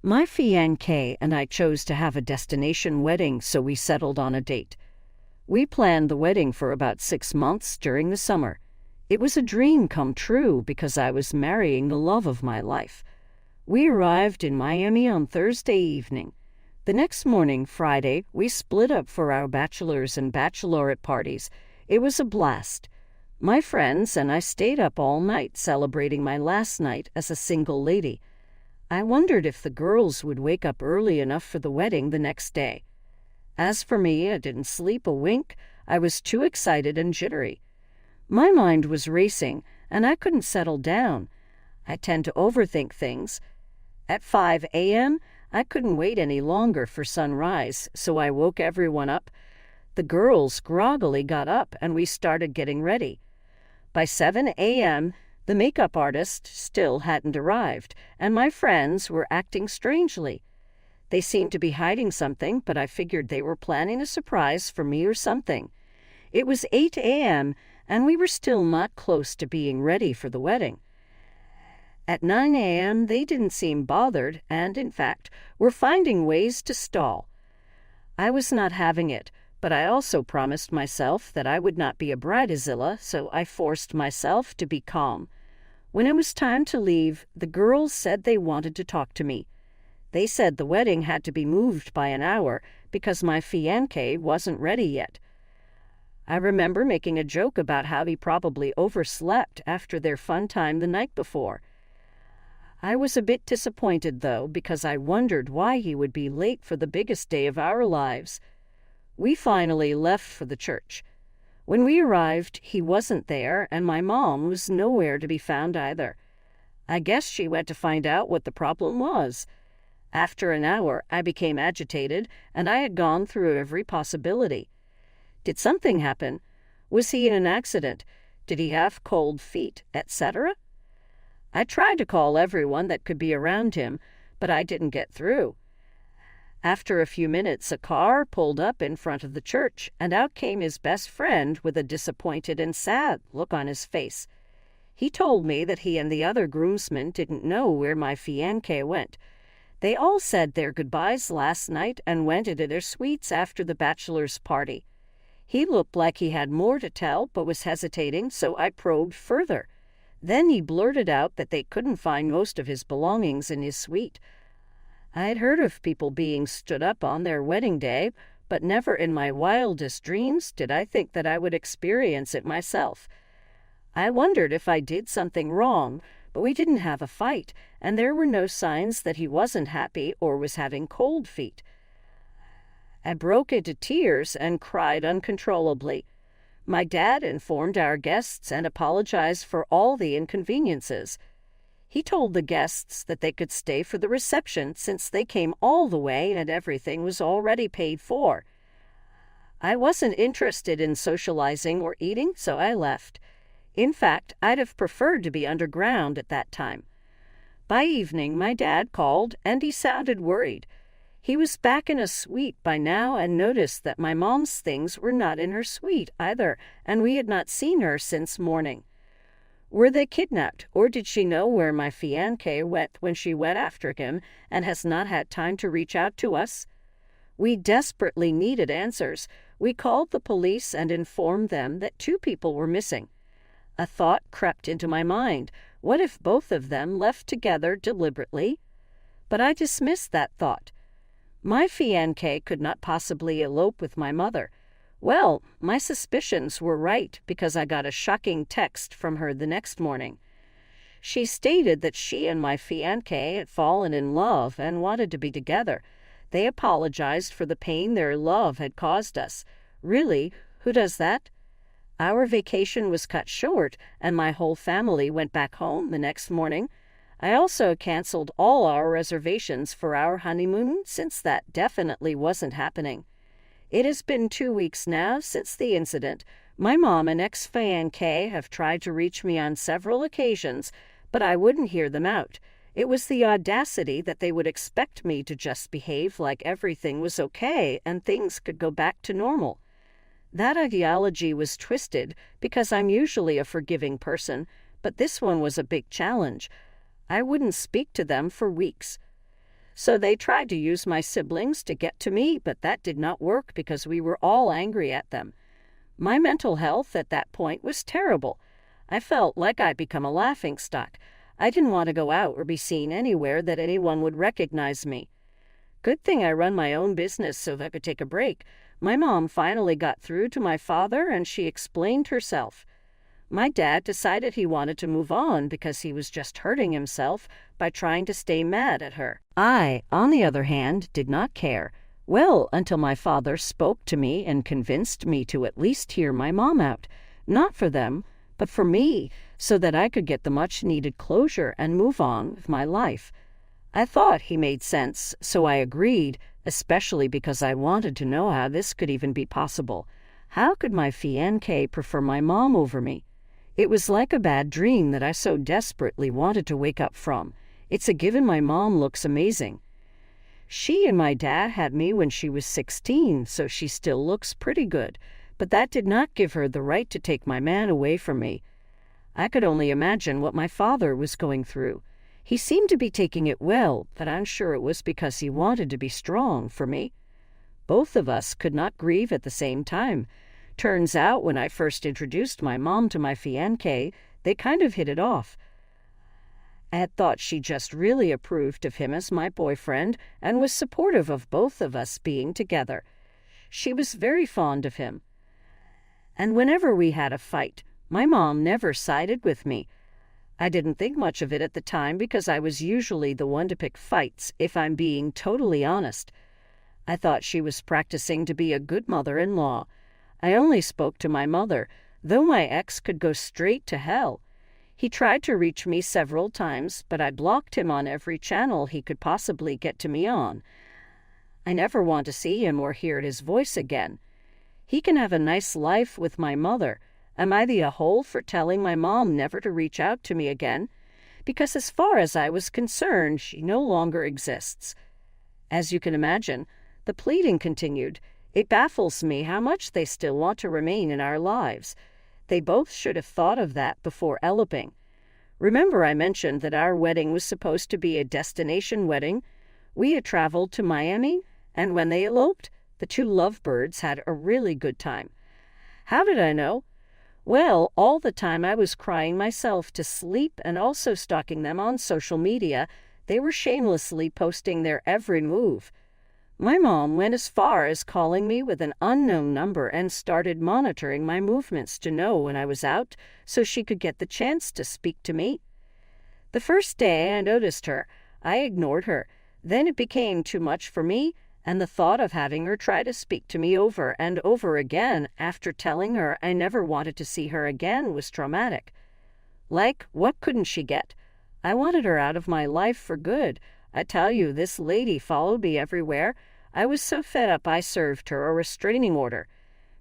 My fiancé and I chose to have a destination wedding, so we settled on a date. We planned the wedding for about 6 months during the summer. It was a dream come true because I was marrying the love of my life. We arrived in Miami on Thursday evening. The next morning, Friday, we split up for our bachelor's and bachelorette parties. It was a blast. My friends and I stayed up all night celebrating my last night as a single lady. I wondered if the girls would wake up early enough for the wedding the next day. As for me, I didn't sleep a wink. I was too excited and jittery. My mind was racing, and I couldn't settle down. I tend to overthink things. At 5 a.m., I couldn't wait any longer for sunrise, so I woke everyone up. The girls groggily got up, and we started getting ready. By 7 a.m., the makeup artist still hadn't arrived, and my friends were acting strangely. They seemed to be hiding something, but I figured they were planning a surprise for me or something. It was 8 a.m., and we were still not close to being ready for the wedding. At 9 a.m., they didn't seem bothered and, in fact, were finding ways to stall. I was not having it, but I also promised myself that I would not be a bridezilla, so I forced myself to be calm. When it was time to leave, the girls said they wanted to talk to me. They said the wedding had to be moved by an hour because my fiancé wasn't ready yet. I remember making a joke about how he probably overslept after their fun time the night before. I was a bit disappointed, though, because I wondered why he would be late for the biggest day of our lives. We finally left for the church. When we arrived, he wasn't there, and my mom was nowhere to be found either. I guess she went to find out what the problem was. After an hour, I became agitated, and I had gone through every possibility. Did something happen? Was he in an accident? Did he have cold feet, etc.? I tried to call everyone that could be around him, but I didn't get through. After a few minutes, a car pulled up in front of the church, and out came his best friend with a disappointed and sad look on his face. He told me that he and the other groomsmen didn't know where my fiancé went. They all said their goodbyes last night and went into their suites after the bachelor's party. He looked like he had more to tell, but was hesitating, so I probed further. Then he blurted out that they couldn't find most of his belongings in his suite. I had heard of people being stood up on their wedding day, but never in my wildest dreams did I think that I would experience it myself. I wondered if I did something wrong, but we didn't have a fight, and there were no signs that he wasn't happy or was having cold feet. I broke into tears and cried uncontrollably. My dad informed our guests and apologized for all the inconveniences. He told the guests that they could stay for the reception since they came all the way and everything was already paid for. I wasn't interested in socializing or eating, so I left. In fact, I'd have preferred to be underground at that time. By evening, my dad called, and he sounded worried. He was back in a suite by now and noticed that my mom's things were not in her suite either, and we had not seen her since morning. Were they kidnapped, or did she know where my fiancé went when she went after him and has not had time to reach out to us? We desperately needed answers. We called the police and informed them that 2 people were missing. A thought crept into my mind. What if both of them left together deliberately? But I dismissed that thought. My fiancé could not possibly elope with my mother. Well, my suspicions were right because I got a shocking text from her the next morning. She stated that she and my fiancé had fallen in love and wanted to be together. They apologized for the pain their love had caused us. Really, who does that? Our vacation was cut short, and my whole family went back home the next morning. I also canceled all our reservations for our honeymoon since that definitely wasn't happening. It has been 2 weeks now since the incident. My mom and ex-fiancé have tried to reach me on several occasions, but I wouldn't hear them out. It was the audacity that they would expect me to just behave like everything was okay and things could go back to normal. That ideology was twisted because I'm usually a forgiving person, but this one was a big challenge. I wouldn't speak to them for weeks. So they tried to use my siblings to get to me, but that did not work because we were all angry at them. My mental health at that point was terrible. I felt like I'd become a laughingstock. I didn't want to go out or be seen anywhere that anyone would recognize me. Good thing I run my own business so that I could take a break. My mom finally got through to my father and she explained herself. My dad decided he wanted to move on because he was just hurting himself by trying to stay mad at her. I, on the other hand, did not care. Well, until my father spoke to me and convinced me to at least hear my mom out. Not for them, but for me, so that I could get the much-needed closure and move on with my life. I thought he made sense, so I agreed, especially because I wanted to know how this could even be possible. How could my fiancé prefer my mom over me? It was like a bad dream that I so desperately wanted to wake up from. It's a given my mom looks amazing. She and my dad had me when she was 16, so she still looks pretty good. But that did not give her the right to take my man away from me. I could only imagine what my father was going through. He seemed to be taking it well, but I'm sure it was because he wanted to be strong for me. Both of us could not grieve at the same time. Turns out when I first introduced my mom to my fiancé, they kind of hit it off. I had thought she just really approved of him as my boyfriend and was supportive of both of us being together. She was very fond of him. And whenever we had a fight, my mom never sided with me. I didn't think much of it at the time because I was usually the one to pick fights, if I'm being totally honest. I thought she was practicing to be a good mother-in-law. I only spoke to my mother, though my ex could go straight to hell. He tried to reach me several times, but I blocked him on every channel he could possibly get to me on. I never want to see him or hear his voice again. He can have a nice life with my mother. Am I the a-hole for telling my mom never to reach out to me again? Because as far as I was concerned, she no longer exists. As you can imagine, the pleading continued. It baffles me how much they still want to remain in our lives. They both should have thought of that before eloping. Remember I mentioned that our wedding was supposed to be a destination wedding? We had traveled to Miami, and when they eloped, the two lovebirds had a really good time. How did I know? Well, all the time I was crying myself to sleep and also stalking them on social media, they were shamelessly posting their every move. My mom went as far as calling me with an unknown number and started monitoring my movements to know when I was out so she could get the chance to speak to me. The first day I noticed her, I ignored her. Then it became too much for me, and the thought of having her try to speak to me over and over again after telling her I never wanted to see her again was traumatic. Like, what couldn't she get? I wanted her out of my life for good. I tell you, this lady followed me everywhere. I was so fed up I served her a restraining order.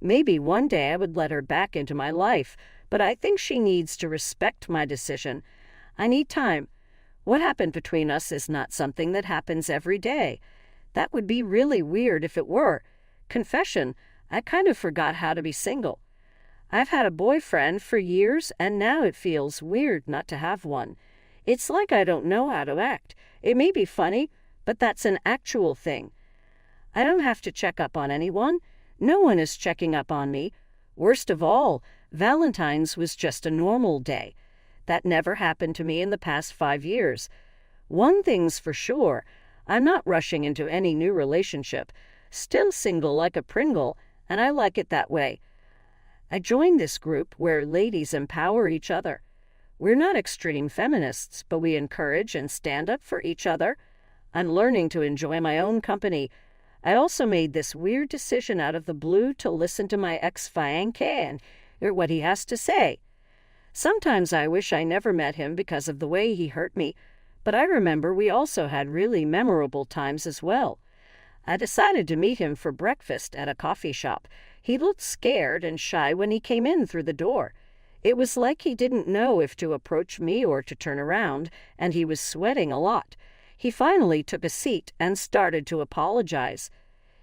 Maybe one day I would let her back into my life, but I think she needs to respect my decision. I need time. What happened between us is not something that happens every day. That would be really weird if it were. Confession, I kind of forgot how to be single. I've had a boyfriend for years, and now it feels weird not to have one. It's like I don't know how to act. It may be funny, but that's an actual thing. I don't have to check up on anyone. No one is checking up on me. Worst of all, Valentine's was just a normal day. That never happened to me in the past 5 years. One thing's for sure, I'm not rushing into any new relationship. Still single like a Pringle, and I like it that way. I joined this group where ladies empower each other. We're not extreme feminists, but we encourage and stand up for each other. I'm learning to enjoy my own company. I also made this weird decision out of the blue to listen to my ex-fiancé and hear what he has to say. Sometimes I wish I never met him because of the way he hurt me, but I remember we also had really memorable times as well. I decided to meet him for breakfast at a coffee shop. He looked scared and shy when he came in through the door. It was like he didn't know if to approach me or to turn around, and he was sweating a lot. He finally took a seat and started to apologize.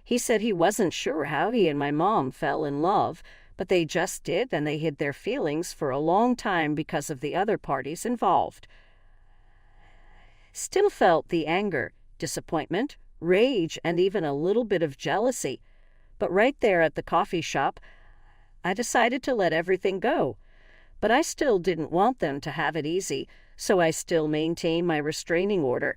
He said he wasn't sure how he and my mom fell in love, but they just did, and they hid their feelings for a long time because of the other parties involved. Still felt the anger. disappointment, rage, and even a little bit of jealousy. But right there at the coffee shop, I decided to let everything go. But I still didn't want them to have it easy, so I still maintain my restraining order.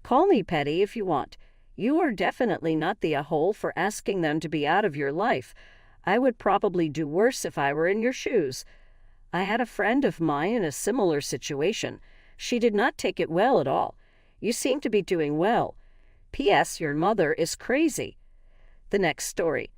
Call me petty if you want. You are definitely not the a-hole for asking them to be out of your life. I would probably do worse if I were in your shoes. I had a friend of mine in a similar situation. She did not take it well at all. You seem to be doing well. P.S. Your mother is crazy. The next story.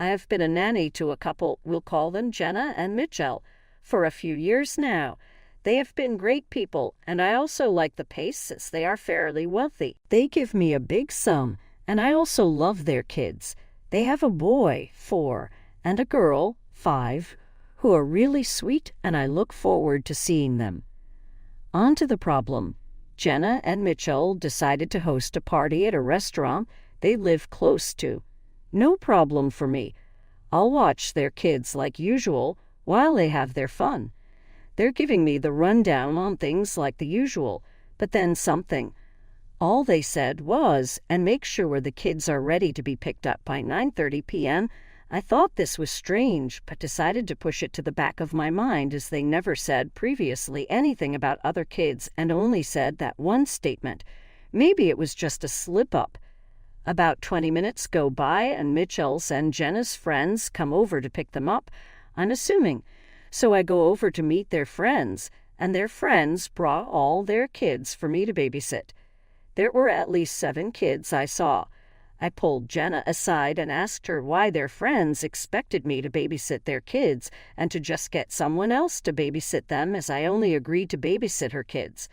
I have been a nanny to a couple, we'll call them Jenna and Mitchell, for a few years now. They have been great people, and I also like the pace since they are fairly wealthy. They give me a big sum, and I also love their kids. They have a boy, 4, and a girl, 5, who are really sweet, and I look forward to seeing them. On to the problem. Jenna and Mitchell decided to host a party at a restaurant they live close to. No problem for me. I'll watch their kids like usual while they have their fun. They're giving me the rundown on things like the usual, but then something. All they said was, and make sure the kids are ready to be picked up by 9:30 p.m. I thought this was strange, but decided to push it to the back of my mind as they never said previously anything about other kids and only said that one statement. Maybe it was just a slip-up. About 20 minutes go by and Mitchell's and Jenna's friends come over to pick them up, I'm assuming. So I go over to meet their friends, and their friends brought all their kids for me to babysit. There were at least 7 kids I saw. I pulled Jenna aside and asked her why their friends expected me to babysit their kids and to just get someone else to babysit them, as I only agreed to babysit her kids.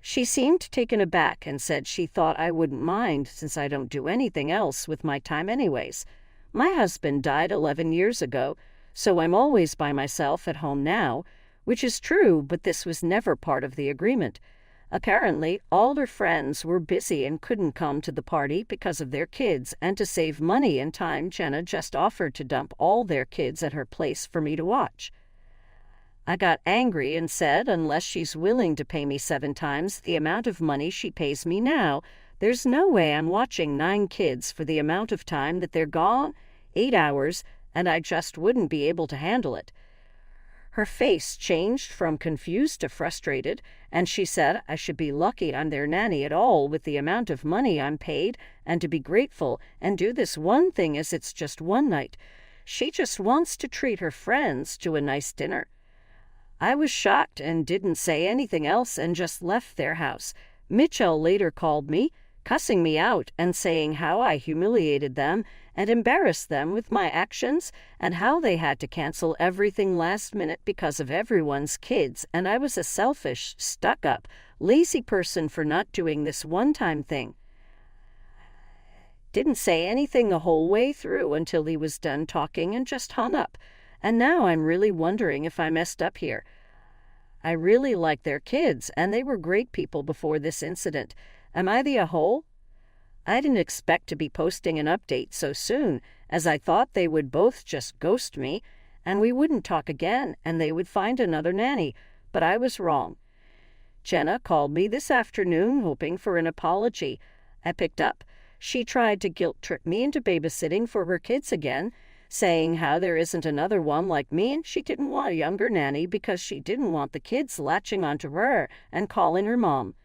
She seemed taken aback and said she thought I wouldn't mind since I don't do anything else with my time anyways. My husband died 11 years ago, so I'm always by myself at home now, which is true, but this was never part of the agreement. Apparently, all her friends were busy and couldn't come to the party because of their kids, and to save money and time, Jenna just offered to dump all their kids at her place for me to watch. I got angry and said unless she's willing to pay me 7 times the amount of money she pays me now, there's no way I'm watching 9 kids for the amount of time that they're gone, 8 hours, and I just wouldn't be able to handle it. Her face changed from confused to frustrated, and she said I should be lucky I'm their nanny at all with the amount of money I'm paid, and to be grateful and do this one thing as it's just one night. She just wants to treat her friends to a nice dinner. I was shocked and didn't say anything else and just left their house. Mitchell later called me, cussing me out and saying how I humiliated them and embarrassed them with my actions and how they had to cancel everything last minute because of everyone's kids, and I was a selfish, stuck-up, lazy person for not doing this one-time thing. Didn't say anything the whole way through until he was done talking and just hung up. And now I'm really wondering if I messed up here. I really like their kids, and they were great people before this incident. Am I the a-hole? I didn't expect to be posting an update so soon, as I thought they would both just ghost me, and we wouldn't talk again, and they would find another nanny, but I was wrong. Jenna called me this afternoon, hoping for an apology. I picked up. She tried to guilt-trip me into babysitting for her kids again, saying how there isn't another one like me, and she didn't want a younger nanny because she didn't want the kids latching onto her and calling her mom.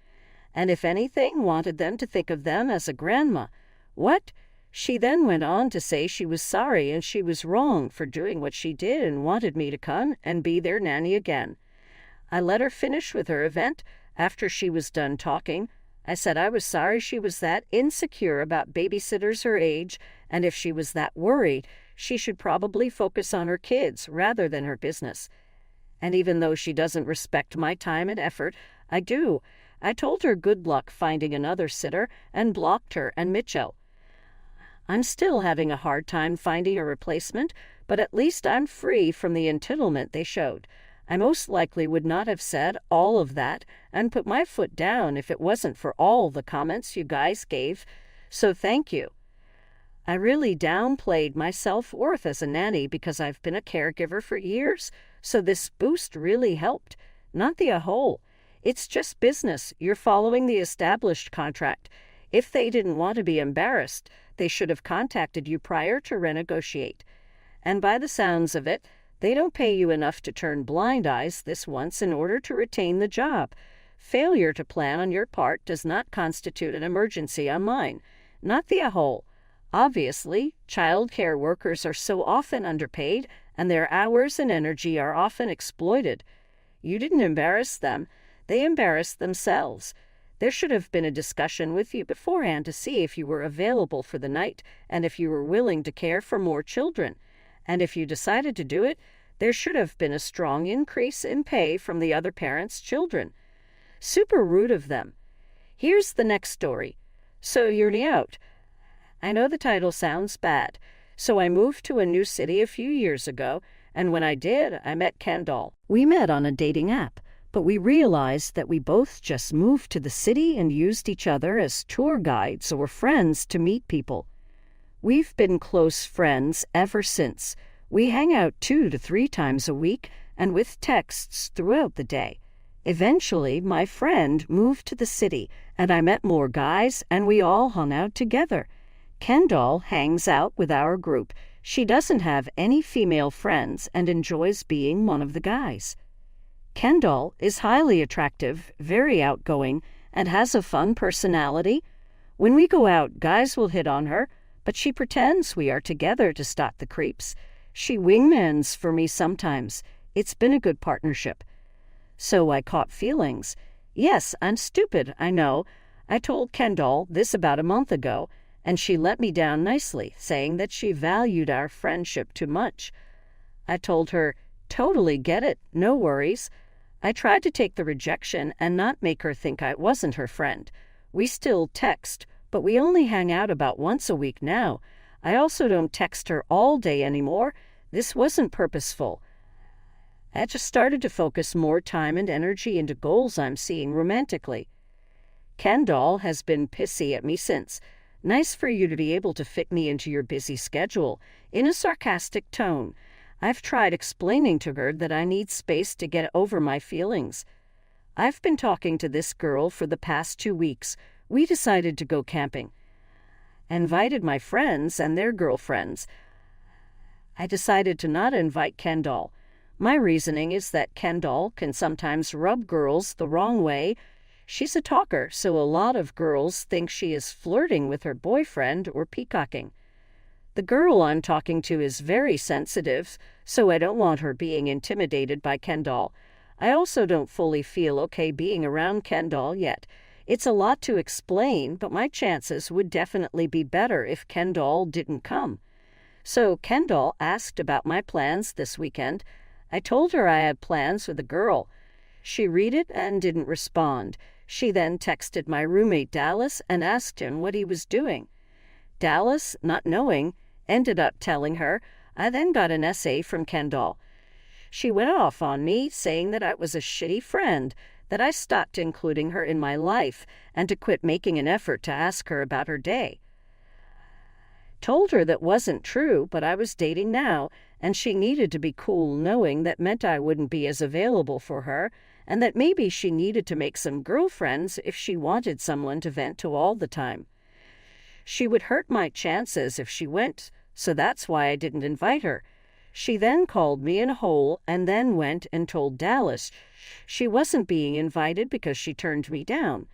And if anything, wanted them to think of them as a grandma. What? She then went on to say she was sorry and she was wrong for doing what she did and wanted me to come and be their nanny again. I let her finish with her event. After she was done talking, I said I was sorry she was that insecure about babysitters her age, and if she was that worried, she should probably focus on her kids rather than her business. And even though she doesn't respect my time and effort, I do. I told her good luck finding another sitter and blocked her and Mitchell. I'm still having a hard time finding a replacement, but at least I'm free from the entitlement they showed. I most likely would not have said all of that and put my foot down if it wasn't for all the comments you guys gave, so thank you. I really downplayed my self-worth as a nanny because I've been a caregiver for years, so this boost really helped. Not the a-hole. It's just business. You're following the established contract. If they didn't want to be embarrassed, they should have contacted you prior to renegotiate. And by the sounds of it, they don't pay you enough to turn blind eyes this once in order to retain the job. Failure to plan on your part does not constitute an emergency on mine, not the whole. Obviously, child care workers are so often underpaid, and their hours and energy are often exploited. You didn't embarrass them. They embarrassed themselves. There should have been a discussion with you beforehand to see if you were available for the night and if you were willing to care for more children. And if you decided to do it, there should have been a strong increase in pay from the other parent's children. Super rude of them. Here's the next story. So you're out. I know the title sounds bad. So I moved to a new city a few years ago, and when I did, I met Kendall. We met on a dating app, but we realized that we both just moved to the city and used each other as tour guides or friends to meet people. We've been close friends ever since. We hang out 2 to 3 times a week and with texts throughout the day. Eventually, my friend moved to the city, and I met more guys, and we all hung out together. Kendall hangs out with our group. She doesn't have any female friends and enjoys being one of the guys. Kendall is highly attractive, very outgoing, and has a fun personality. When we go out, guys will hit on her, but she pretends we are together to stop the creeps. She wingmans for me sometimes. It's been a good partnership. So I caught feelings. Yes, I'm stupid, I know. I told Kendall this about a month ago, and she let me down nicely, saying that she valued our friendship too much. I told her, totally get it, no worries. I tried to take the rejection and not make her think I wasn't her friend. We still text, but we only hang out about once a week now. I also don't text her all day anymore. This wasn't purposeful. I just started to focus more time and energy into goals I'm seeing romantically. Kendall has been pissy at me since. Nice for you to be able to fit me into your busy schedule, in a sarcastic tone. I've tried explaining to her that I need space to get over my feelings. I've been talking to this girl for the past 2 weeks. We decided to go camping. I invited my friends and their girlfriends. I decided to not invite Kendall. My reasoning is that Kendall can sometimes rub girls the wrong way. She's a talker, so a lot of girls think she is flirting with her boyfriend or peacocking. The girl I'm talking to is very sensitive, so I don't want her being intimidated by Kendall. I also don't fully feel okay being around Kendall yet. It's a lot to explain, but my chances would definitely be better if Kendall didn't come. So Kendall asked about my plans this weekend. I told her I had plans with a girl. She read it and didn't respond. She then texted my roommate Dallas and asked him what he was doing. Dallas, not knowing, ended up telling her. I then got an essay from Kendall. She went off on me, saying that I was a shitty friend, that I stopped including her in my life, and to quit making an effort to ask her about her day. Told her that wasn't true, but I was dating now, and she needed to be cool knowing that meant I wouldn't be as available for her, and that maybe she needed to make some girlfriends if she wanted someone to vent to all the time. She would hurt my chances if she went, so that's why I didn't invite her. She then called me in a hole and then went and told Dallas she wasn't being invited because she turned me down.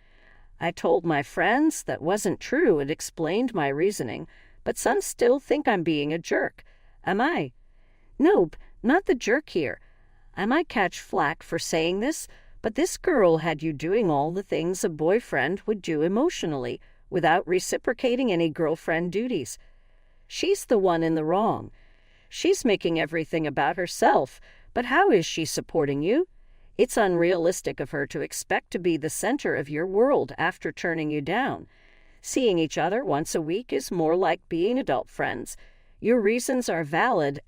I told my friends that wasn't true and explained my reasoning, but some still think I'm being a jerk. Am I? Nope, not the jerk here. I might catch flack for saying this, but this girl had you doing all the things a boyfriend would do emotionally without reciprocating any girlfriend duties. She's the one in the wrong. She's making everything about herself, but how is she supporting you? It's unrealistic of her to expect to be the center of your world after turning you down. Seeing each other once a week is more like being adult friends. Your reasons are valid